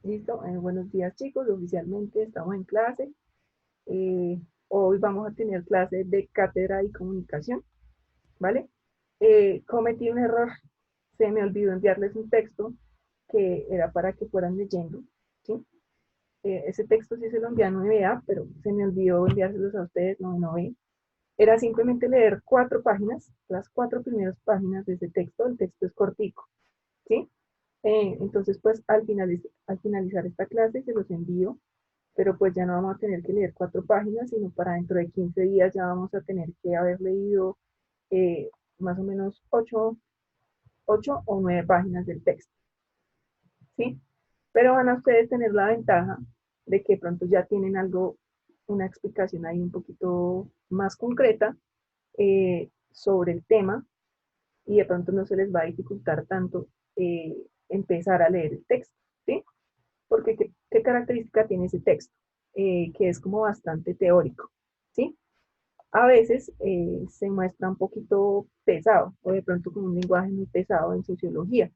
Listo, buenos días chicos, oficialmente estamos en clase. Eh, Hoy vamos a tener clase de cátedra y comunicación, ¿vale? Cometí un error, se me olvidó enviarles un texto que era para que fueran leyendo, ¿sí? Ese texto sí se lo envié a 9A, pero se me olvidó enviárselos a ustedes, no ve. Era simplemente leer 4 páginas, las 4 primeras páginas de ese texto, el texto es cortico, ¿sí? Entonces, pues al finalizar esta clase se los envío, pero pues ya no vamos a tener que leer 4 páginas, sino para dentro de 15 días ya vamos a tener que haber leído eh, más o menos 8 o 9 páginas del texto, ¿sí? Pero van a ustedes tener la ventaja de que pronto ya tienen algo, una explicación ahí un poquito más concreta sobre el tema y de pronto no se les va a dificultar tanto empezar a leer el texto, ¿sí? Porque ¿qué característica tiene ese texto? Que es como bastante teórico, ¿sí? A veces se muestra un poquito pesado o de pronto con un lenguaje muy pesado en sociología,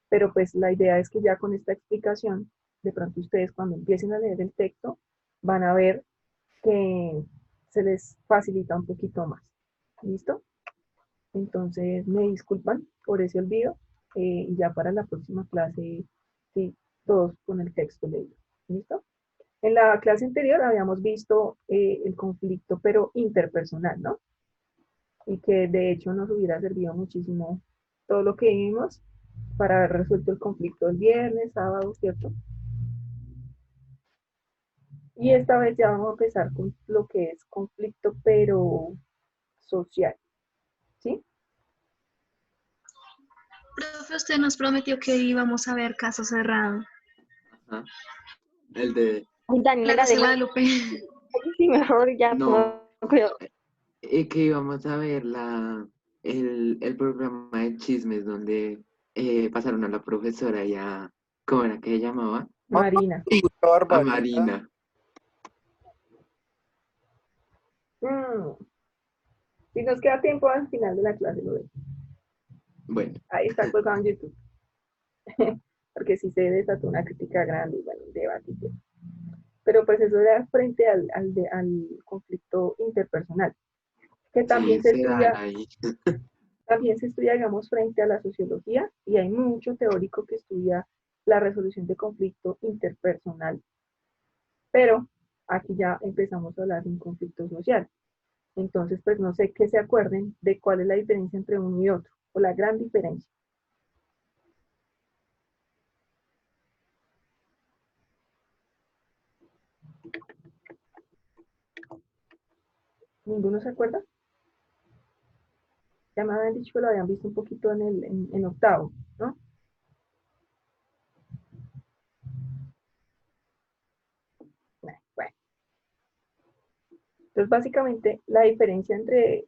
pero pues la idea es que ya con esta explicación, de pronto ustedes cuando empiecen a leer el texto van a ver que se les facilita un poquito más. ¿Listo? Entonces me disculpan por ese olvido y ya para la próxima clase, sí, todos con el texto leído. ¿Listo? En la clase anterior habíamos visto el conflicto, pero interpersonal, ¿no? Y que de hecho nos hubiera servido muchísimo todo lo que vimos para haber resuelto el conflicto el viernes, sábado, ¿cierto? Y esta vez ya vamos a empezar con lo que es conflicto, pero social, ¿sí? Profe, usted nos prometió que íbamos a ver Caso Cerrado. Ajá. El de... La Rosa de Guadalupe. Sí, mejor ya No, creo. que íbamos a ver el programa de chismes donde pasaron a la profesora y a... ¿Cómo era que ella llamaba? Marina. A Marina. Si nos queda tiempo al final de la clase, lo vemos. Bueno. Ahí está colgado en YouTube. Porque si se desató una crítica grande y bueno, un debate. Pero pues eso era frente al conflicto interpersonal, que también Sí, se se dan estudia, ahí. también se estudia, digamos, frente a la sociología, y hay mucho teórico que estudia la resolución de conflicto interpersonal. Pero aquí ya empezamos a hablar de un conflicto social. Entonces, pues no sé qué se acuerden de cuál es la diferencia entre uno y otro, o la gran diferencia. ¿Ninguno se acuerda? Ya me habían dicho que lo habían visto un poquito en octavo, ¿no? Bueno. Entonces, básicamente, la diferencia entre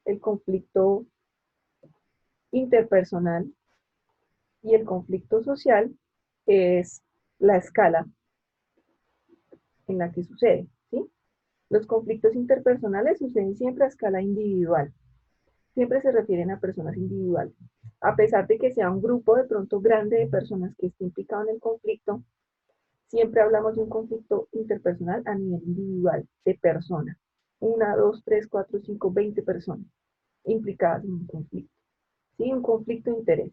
el conflicto interpersonal y el conflicto social es la escala en la que sucede, ¿sí? Los conflictos interpersonales suceden siempre a escala individual, siempre se refieren a personas individuales. A pesar de que sea un grupo de pronto grande de personas que esté implicado en el conflicto, siempre hablamos de un conflicto interpersonal a nivel individual, de personas. 1, 2, 3, 4, 5, 20 personas implicadas en un conflicto. ¿Sí? Un conflicto de interés.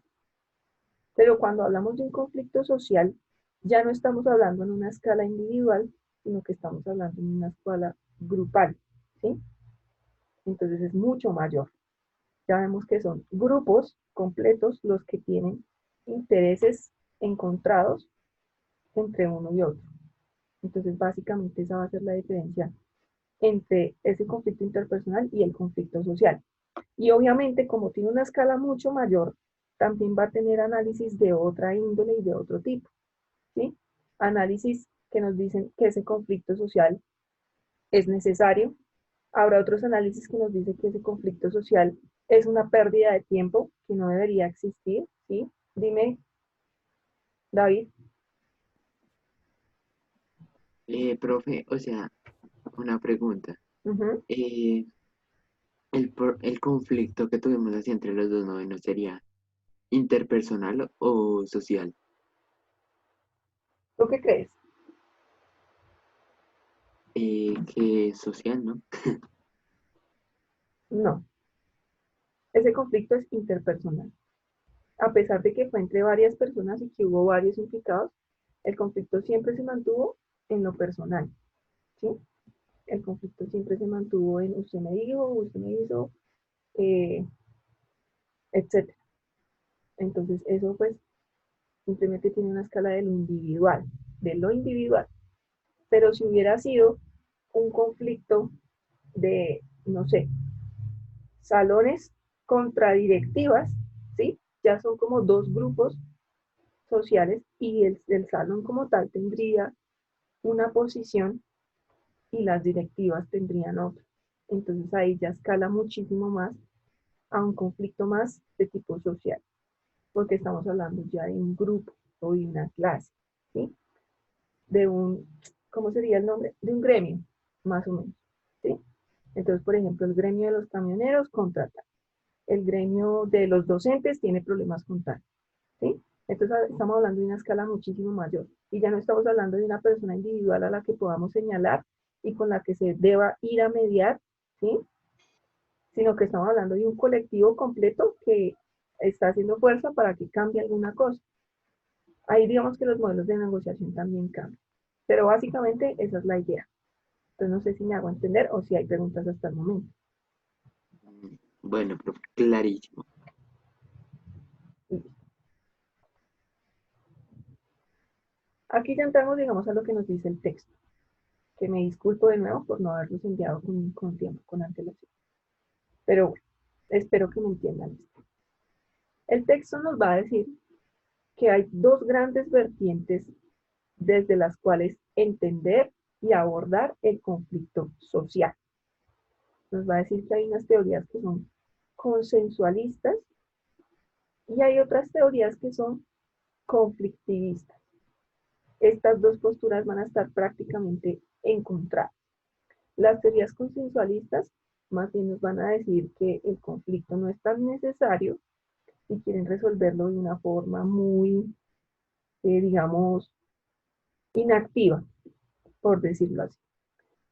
Pero cuando hablamos de un conflicto social, ya no estamos hablando en una escala individual, sino que estamos hablando en una escala grupal, ¿sí? Entonces es mucho mayor. Ya vemos que son grupos completos los que tienen intereses encontrados entre uno y otro. Entonces, básicamente esa va a ser la diferencia entre ese conflicto interpersonal y el conflicto social. Y obviamente, como tiene una escala mucho mayor, también va a tener análisis de otra índole y de otro tipo, ¿sí? Análisis que nos dicen que ese conflicto social es necesario. Habrá otros análisis que nos dicen que ese conflicto social es una pérdida de tiempo que no debería existir, ¿sí? Dime, David. Profe, o sea, una pregunta. Uh-huh. El conflicto que tuvimos así entre los dos novenos sería interpersonal o social. ¿Tú qué crees? Que es social, ¿no? No, ese conflicto es interpersonal. A pesar de que fue entre varias personas y que hubo varios implicados, el conflicto siempre se mantuvo en lo personal, ¿sí? El conflicto siempre se mantuvo en usted me dijo, usted me hizo, eh, etc. Entonces, eso pues simplemente tiene una escala de lo individual. Pero si hubiera sido un conflicto de, no sé, salones contra directivas, ¿sí? Ya son como dos grupos sociales y el salón como tal tendría una posición y las directivas tendrían otra. Entonces ahí ya escala muchísimo más a un conflicto más de tipo social, porque estamos hablando ya de un grupo o de una clase, ¿sí? De un, ¿cómo sería el nombre? De un gremio, más o menos, ¿sí? Entonces, por ejemplo, el gremio de los camioneros contrata, el gremio de los docentes tiene problemas con tal, ¿sí? Entonces estamos hablando de una escala muchísimo mayor y ya no estamos hablando de una persona individual a la que podamos señalar y con la que se deba ir a mediar, ¿sí? Sino que estamos hablando de un colectivo completo que está haciendo fuerza para que cambie alguna cosa. Ahí digamos que los modelos de negociación también cambian, pero básicamente esa es la idea. Entonces no sé si me hago entender o si hay preguntas hasta el momento. Bueno, pero clarísimo. Aquí ya entramos, digamos, a lo que nos dice el texto, que me disculpo de nuevo por no haberlos enviado con tiempo, con antelación. Pero bueno, espero que me entiendan esto. El texto nos va a decir que hay dos grandes vertientes desde las cuales entender y abordar el conflicto social. Nos va a decir que hay unas teorías que son consensualistas y hay otras teorías que son conflictivistas. Estas dos posturas van a estar prácticamente encontradas. Las teorías consensualistas más bien nos van a decir que el conflicto no es tan necesario y quieren resolverlo de una forma muy, digamos, inactiva, por decirlo así.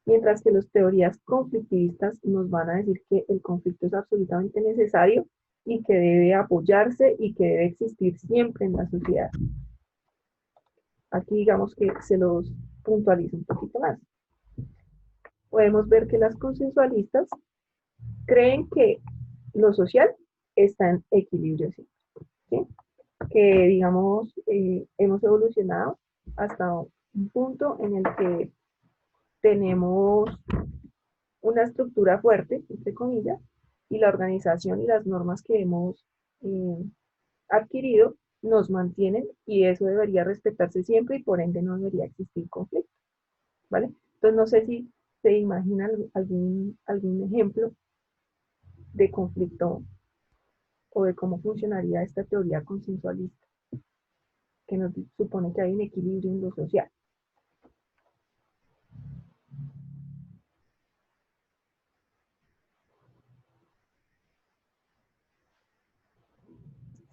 Mientras que las teorías conflictivistas nos van a decir que el conflicto es absolutamente necesario y que debe apoyarse y que debe existir siempre en la sociedad. Aquí digamos que se los puntualizo un poquito más. Podemos ver que las consensualistas creen que lo social está en equilibrio, ¿sí? Que digamos hemos evolucionado hasta un punto en el que tenemos una estructura fuerte, entre comillas, y la organización y las normas que hemos eh, adquirido nos mantienen y eso debería respetarse siempre y por ende no debería existir conflicto, ¿vale? Entonces no sé si se imaginan algún ejemplo de conflicto o de cómo funcionaría esta teoría consensualista que nos supone que hay un equilibrio en lo social.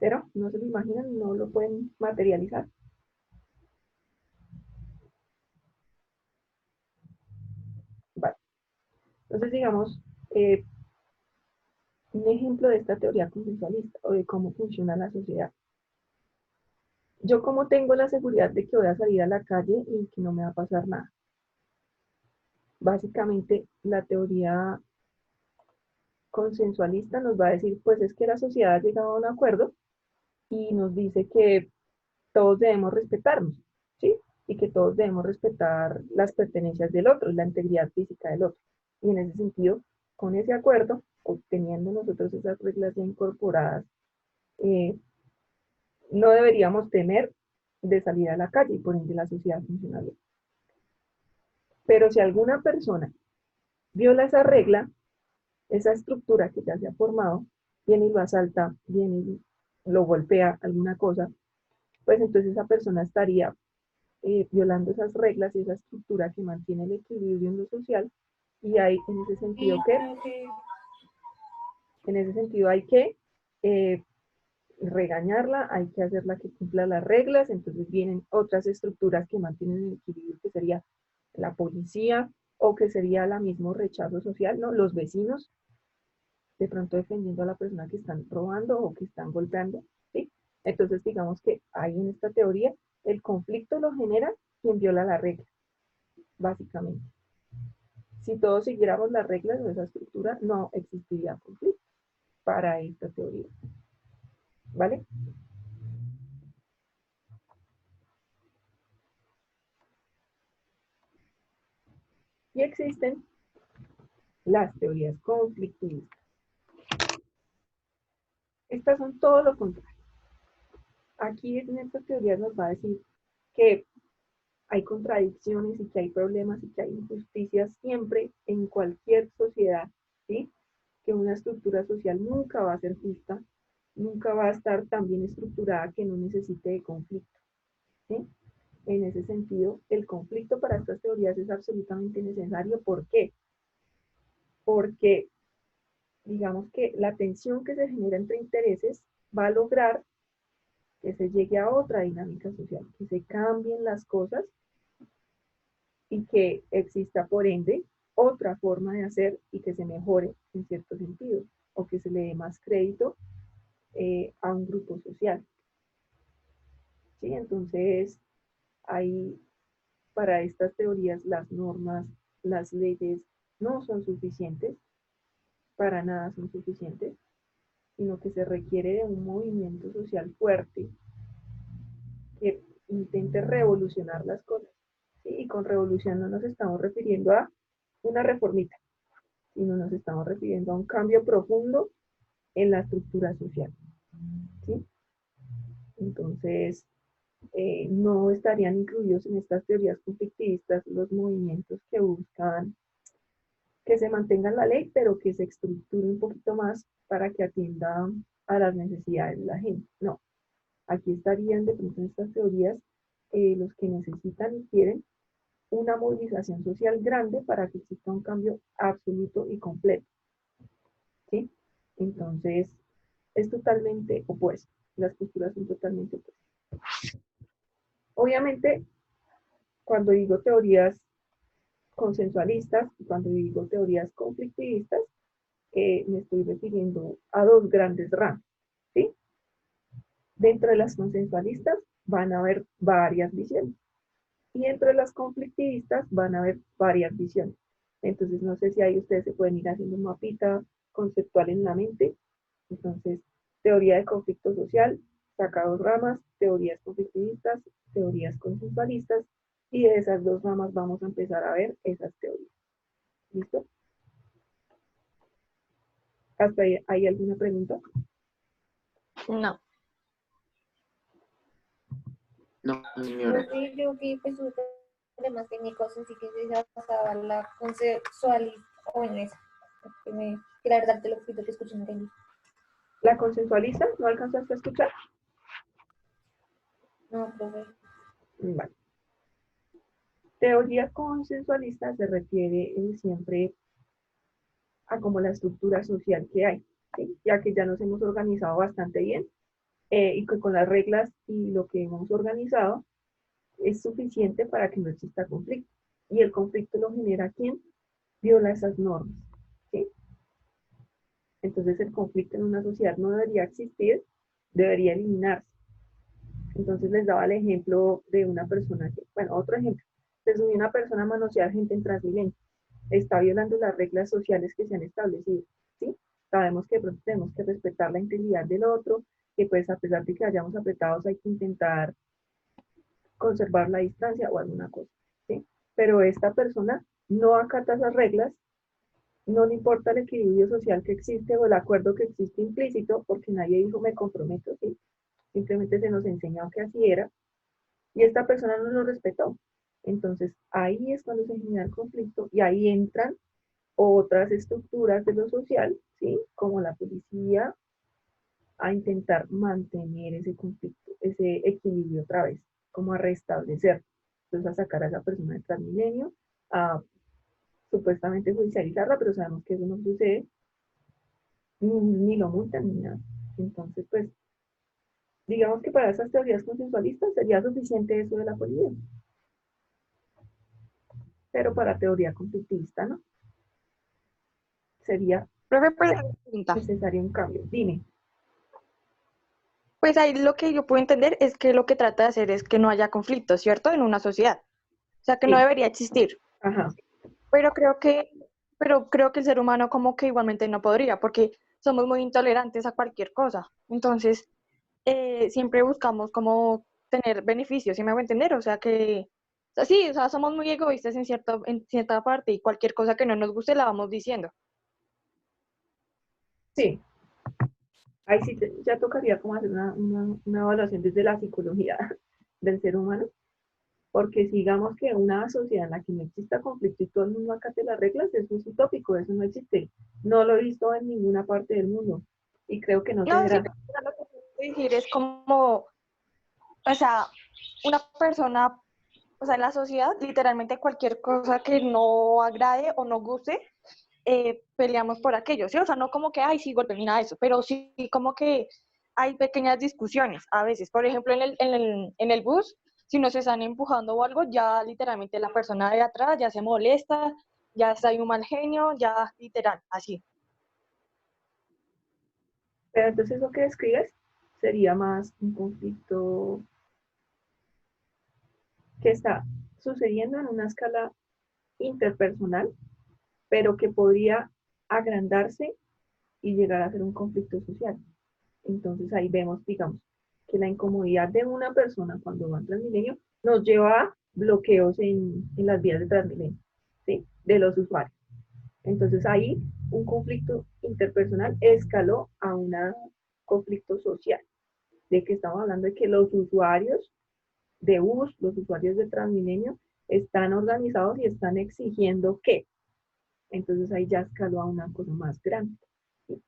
¿Cero? ¿No se lo imaginan? ¿No lo pueden materializar? Vale. Entonces, digamos, un ejemplo de esta teoría consensualista o de cómo funciona la sociedad. Yo como tengo la seguridad de que voy a salir a la calle y que no me va a pasar nada. Básicamente, la teoría consensualista nos va a decir, pues es que la sociedad ha llegado a un acuerdo y nos dice que todos debemos respetarnos, ¿sí? Y que todos debemos respetar las pertenencias del otro y la integridad física del otro. Y en ese sentido, con ese acuerdo, obteniendo nosotros esas reglas ya incorporadas, eh, no deberíamos temer de salir a la calle y por ende la sociedad funciona bien. Pero si alguna persona viola esa regla, esa estructura que ya se ha formado, viene y lo asalta, viene y lo golpea, alguna cosa, pues entonces esa persona estaría violando esas reglas y esa estructura que mantiene el equilibrio en lo social y hay en ese sentido que, en ese sentido hay que regañarla, hay que hacerla que cumpla las reglas, entonces vienen otras estructuras que mantienen el equilibrio, que sería la policía o que sería la mismo rechazo social, ¿no? Los vecinos, de pronto defendiendo a la persona que están robando o que están golpeando, ¿sí? Entonces digamos que ahí en esta teoría el conflicto lo genera quien viola la regla, básicamente. Si todos siguiéramos las reglas de esa estructura, no existiría conflicto para esta teoría, ¿vale? Y existen las teorías conflictivistas. Estas son todo lo contrario. Aquí en estas teorías nos va a decir que hay contradicciones y que hay problemas y que hay injusticias siempre en cualquier sociedad, ¿sí? Que una estructura social nunca va a ser justa, nunca va a estar tan bien estructurada que no necesite de conflicto, ¿sí? En ese sentido, el conflicto para estas teorías es absolutamente necesario. ¿Por qué? Porque digamos que la tensión que se genera entre intereses va a lograr que se llegue a otra dinámica social, que se cambien las cosas y que exista, por ende, otra forma de hacer y que se mejore en cierto sentido, o que se le dé más crédito a un grupo social. ¿Sí? Entonces, hay para estas teorías las normas, las leyes no son suficientes, para nada son suficientes, sino que se requiere de un movimiento social fuerte que intente revolucionar las cosas. ¿Sí? Y con revolución no nos estamos refiriendo a una reformita, sino nos estamos refiriendo a un cambio profundo en la estructura social. ¿Sí? Entonces, no estarían incluidos en estas teorías conflictivistas los movimientos que buscan que se mantenga la ley, pero que se estructure un poquito más para que atienda a las necesidades de la gente. No, aquí estarían de pronto en estas teorías los que necesitan y quieren una movilización social grande para que exista un cambio absoluto y completo. ¿Sí? Entonces, es totalmente opuesto. Las posturas son totalmente opuestas. Obviamente, cuando digo teorías consensualistas y cuando digo teorías conflictivistas, me estoy refiriendo a dos grandes ramas. ¿Sí? Dentro de las consensualistas van a haber varias visiones y dentro de las conflictivistas van a haber varias visiones. Entonces, no sé si ahí ustedes se pueden ir haciendo un mapita conceptual en la mente. Entonces, teoría de conflicto social, saca dos ramas, teorías conflictivistas, teorías consensualistas, y de esas dos ramas vamos a empezar a ver esas teorías. ¿Listo? ¿Hasta ahí hay alguna pregunta? No. No, Pues señora. sí, yo vi pues un temas técnicos, así que se pasaba la consensualista o en esa. Que la verdad te lo pido que escuchen, no entendí. ¿La consensualista? ¿No alcanzaste a escuchar? No, profe. Vale. Teoría consensualista se refiere siempre a como la estructura social que hay, ¿sí? Ya que ya nos hemos organizado bastante bien y que con las reglas y lo que hemos organizado es suficiente para que no exista conflicto. Y el conflicto lo genera quien viola esas normas, ¿sí? Entonces el conflicto en una sociedad no debería existir, debería eliminarse. Entonces les daba el ejemplo de una persona que, bueno, otro ejemplo, se subió una persona a manosear gente en Transmilenio, está violando las reglas sociales que se han establecido, ¿sí? Sabemos que de pronto tenemos que respetar la integridad del otro, que pues a pesar de que hayamos apretados hay que intentar conservar la distancia o alguna cosa, ¿sí? Pero esta persona no acata esas reglas, no le importa el equilibrio social que existe o el acuerdo que existe implícito, porque nadie dijo me comprometo, ¿sí? Simplemente se nos enseñó que así era, y esta persona no lo respetó. Entonces ahí es cuando se genera el conflicto y ahí entran otras estructuras de lo social, ¿sí? Como la policía, a intentar mantener ese conflicto, ese equilibrio otra vez, como a restablecer. Entonces a sacar a esa persona del Transmilenio, a supuestamente judicializarla, pero sabemos que eso no sucede, ni lo multan ni nada. Entonces, pues, Digamos que para esas teorías consensualistas sería suficiente eso de la poligamia, pero para teoría conflictivista, ¿no? Sería Profe, pues, una pregunta. necesario un cambio. Dime. Pues ahí lo que yo puedo entender es que lo que trata de hacer es que no haya conflicto, ¿cierto? En una sociedad. O sea, que no Sí, debería existir. ajá. Pero creo que el ser humano como que igualmente no podría, porque somos muy intolerantes a cualquier cosa. Entonces, siempre buscamos como tener beneficios, ¿sí me hago entender? O sea que, o sea, sí, o sea, somos muy egoístas en cierta parte y cualquier cosa que no nos guste la vamos diciendo. Sí, ahí sí ya tocaría como hacer una evaluación desde la psicología del ser humano, porque si digamos que una sociedad en la que no exista conflicto y todo el mundo acate las reglas, eso es utópico, eso no existe. No lo he visto en ninguna parte del mundo y creo que no se No, sí, verá. pero lo que quiero decir es como, o sea, una persona, o sea, en la sociedad, literalmente cualquier cosa que no agrade o no guste, peleamos por aquello, ¿sí? O sea, no como que, ay, sí, golpe ni nada de eso, pero sí como que hay pequeñas discusiones a veces. Por ejemplo, en el bus, si nos están empujando o algo, ya literalmente la persona de atrás ya se molesta, ya está ahí un mal genio, ya literal, así. Pero entonces lo que describes sería más un conflicto que está sucediendo en una escala interpersonal, pero que podría agrandarse y llegar a ser un conflicto social. Entonces ahí vemos, digamos, que la incomodidad de una persona cuando va en Transmilenio nos lleva a bloqueos en las vías de Transmilenio, ¿sí? De los usuarios. Entonces ahí un conflicto interpersonal escaló a un conflicto social, de que estamos hablando de que los usuarios de bus, los usuarios de Transmilenio, están organizados y están exigiendo que. Entonces ahí ya escaló a una cosa más grande. ¿Sí?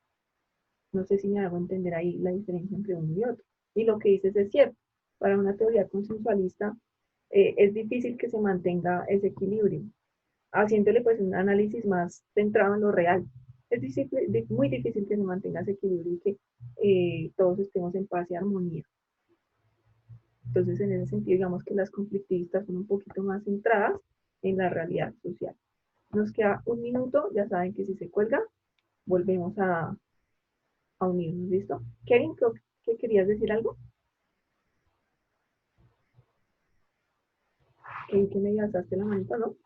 No sé si me hago entender ahí la diferencia entre uno y otro. Y lo que dices es cierto. Para una teoría consensualista es difícil que se mantenga ese equilibrio, haciéndole pues un análisis más centrado en lo real. Es muy difícil que se mantenga ese equilibrio y que todos estemos en paz y armonía. Entonces, en ese sentido, digamos que las conflictivistas son un poquito más centradas en la realidad social. Nos queda un minuto, ya saben que si se cuelga, volvemos a unirnos, ¿listo? Kevin, creo que querías decir algo. Kevin, que me alzaste la manita, ¿no?